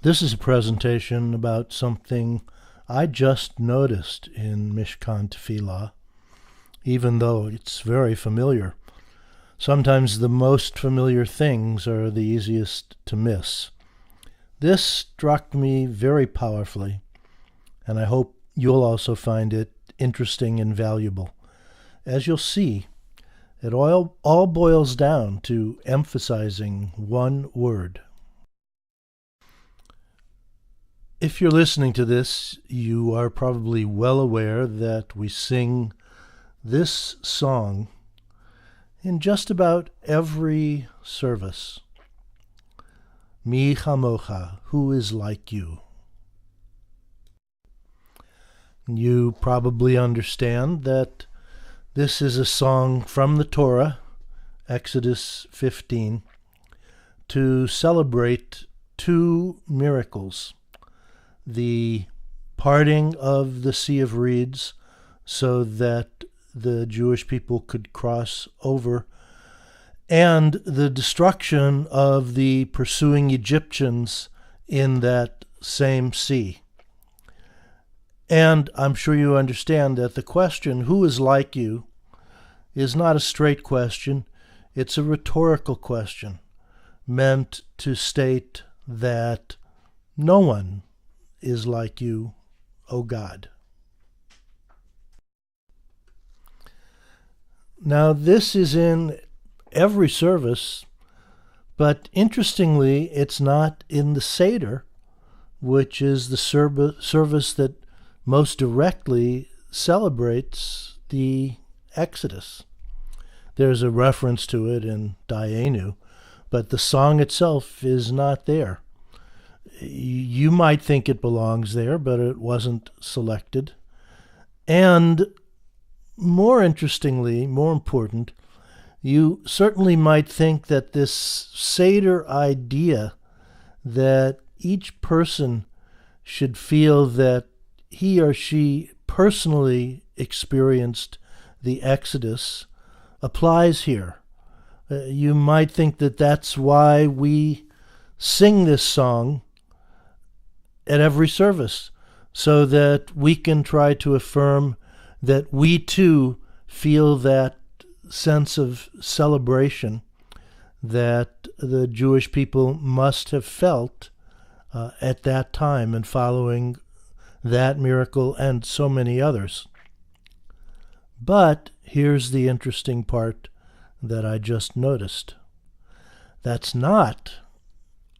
This is a presentation about something I just noticed in Mishkan Tefilah, even though it's very familiar. Sometimes the most familiar things are the easiest to miss. This struck me very powerfully, and I hope you'll also find it interesting and valuable. As you'll see, it all boils down to emphasizing one word. If you're listening to this, you are probably well aware that we sing this song in just about every service. Mi chamocha, who is like you? You probably understand that this is a song from the Torah, Exodus 15, to celebrate two miracles: the parting of the Sea of Reeds so that the Jewish people could cross over, and the destruction of the pursuing Egyptians in that same sea. And I'm sure you understand that the question, who is like you, is not a straight question. It's a rhetorical question meant to state that no one is like you, O God. Now, this is in every service, but interestingly, it's not in the siddur, which is the service that most directly celebrates the Exodus. There's a reference to it in Dayenu, but the song itself is not there. You might think it belongs there, but it wasn't selected. And more interestingly, more important, you certainly might think that this Seder idea that each person should feel that he or she personally experienced the Exodus applies here. You might think that that's why we sing this song at every service, so that we can try to affirm that we too feel that sense of celebration that the Jewish people must have felt at that time and following that miracle and so many others. But here's the interesting part that I just noticed. That's not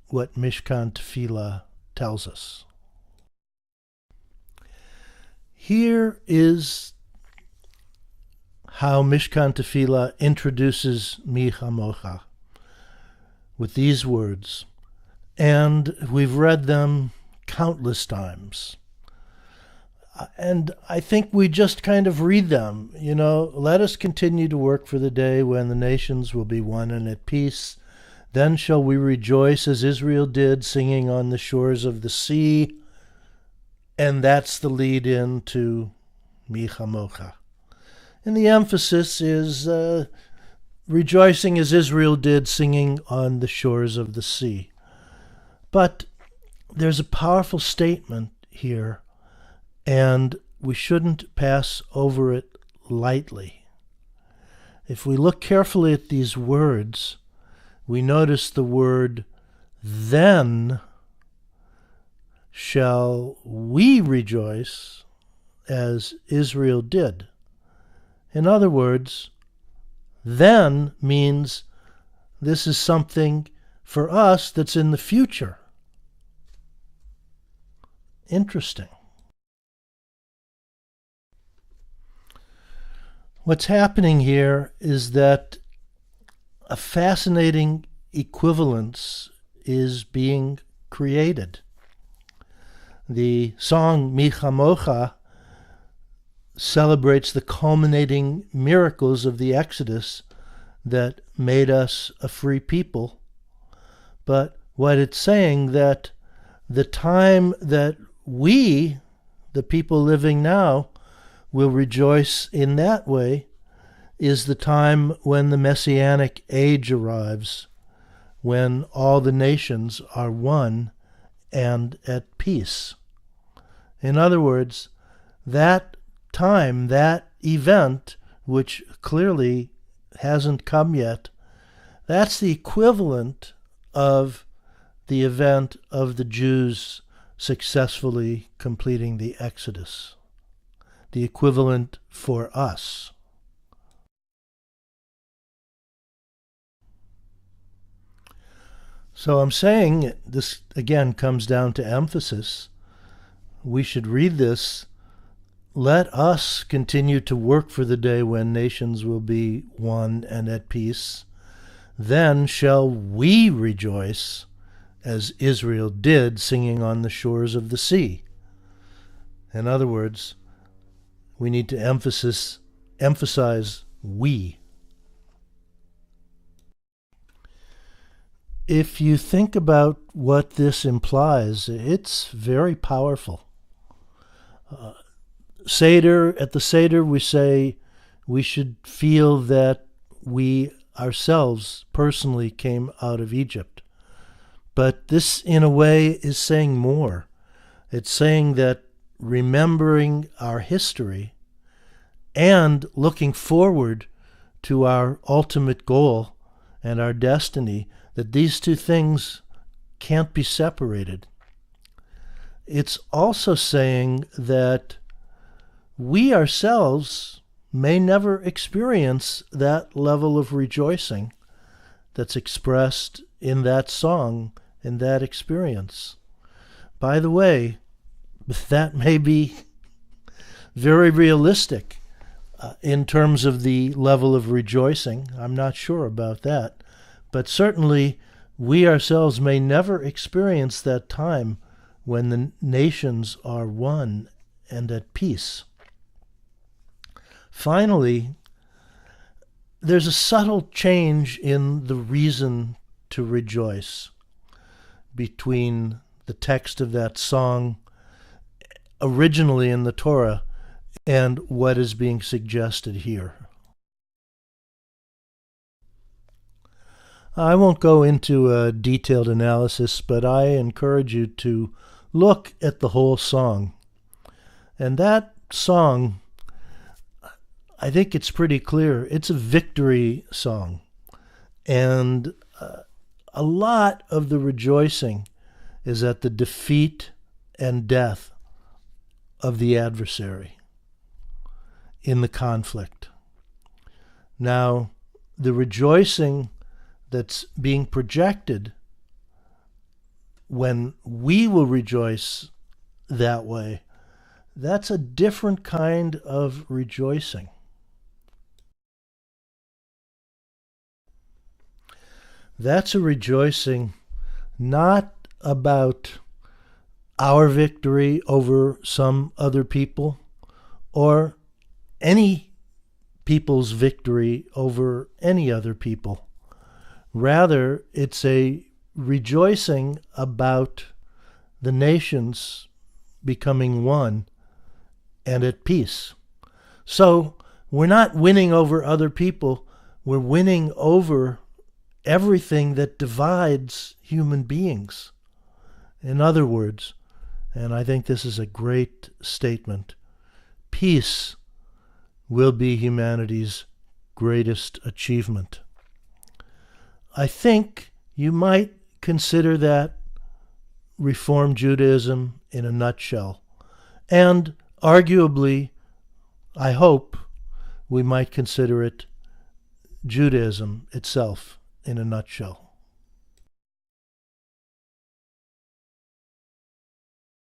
what Mishkan Tefilah tells us. Here is how Mishkan Tefilah introduces Mi Chamocha with these words, and we've read them countless times. And I think we just kind of read them, let us continue to work for the day when the nations will be one and at peace. Then shall we rejoice as Israel did, singing on the shores of the sea. And that's the lead-in to Mi Chamocha. And the emphasis is rejoicing as Israel did, singing on the shores of the sea. But there's a powerful statement here, and we shouldn't pass over it lightly. If we look carefully at these words, we notice the word then shall we rejoice as Israel did. In other words, then means this is something for us that's in the future. Interesting. What's happening here is that a fascinating equivalence is being created. The song Mi Chamocha celebrates the culminating miracles of the Exodus that made us a free people. But what it's saying that the time that we, the people living now, will rejoice in that way is the time when the Messianic age arrives, when all the nations are one and at peace. In other words, that time, that event, which clearly hasn't come yet, that's the equivalent of the event of the Jews successfully completing the Exodus. The equivalent for us. So I'm saying this again comes down to emphasis. We should read this. Let us continue to work for the day when nations will be one and at peace. Then shall we rejoice, as Israel did, singing on the shores of the sea. In other words, we need to emphasize we. If you think about what this implies, it's very powerful. At the Seder, we say we should feel that we ourselves personally came out of Egypt. But this, in a way, is saying more. It's saying that remembering our history and looking forward to our ultimate goal and our destiny, that these two things can't be separated. It's also saying that we ourselves may never experience that level of rejoicing that's expressed in that song, in that experience. By the way, that may be very realistic in terms of the level of rejoicing. I'm not sure about that. But certainly, we ourselves may never experience that time when the nations are one and at peace. Finally, there's a subtle change in the reason to rejoice between the text of that song originally in the Torah and what is being suggested here. I won't go into a detailed analysis, but I encourage you to look at the whole song. And that song, I think it's pretty clear, it's a victory song. And a lot of the rejoicing is at the defeat and death of the adversary in the conflict. Now, the rejoicing that's being projected when we will rejoice that way, that's a different kind of rejoicing. That's a rejoicing not about our victory over some other people or any people's victory over any other people. Rather, it's a rejoicing about the nations becoming one and at peace. So we're not winning over other people, we're winning over everything that divides human beings. In other words, and I think this is a great statement, peace will be humanity's greatest achievement. I think you might consider that Reform Judaism in a nutshell. And arguably, I hope, we might consider it Judaism itself in a nutshell.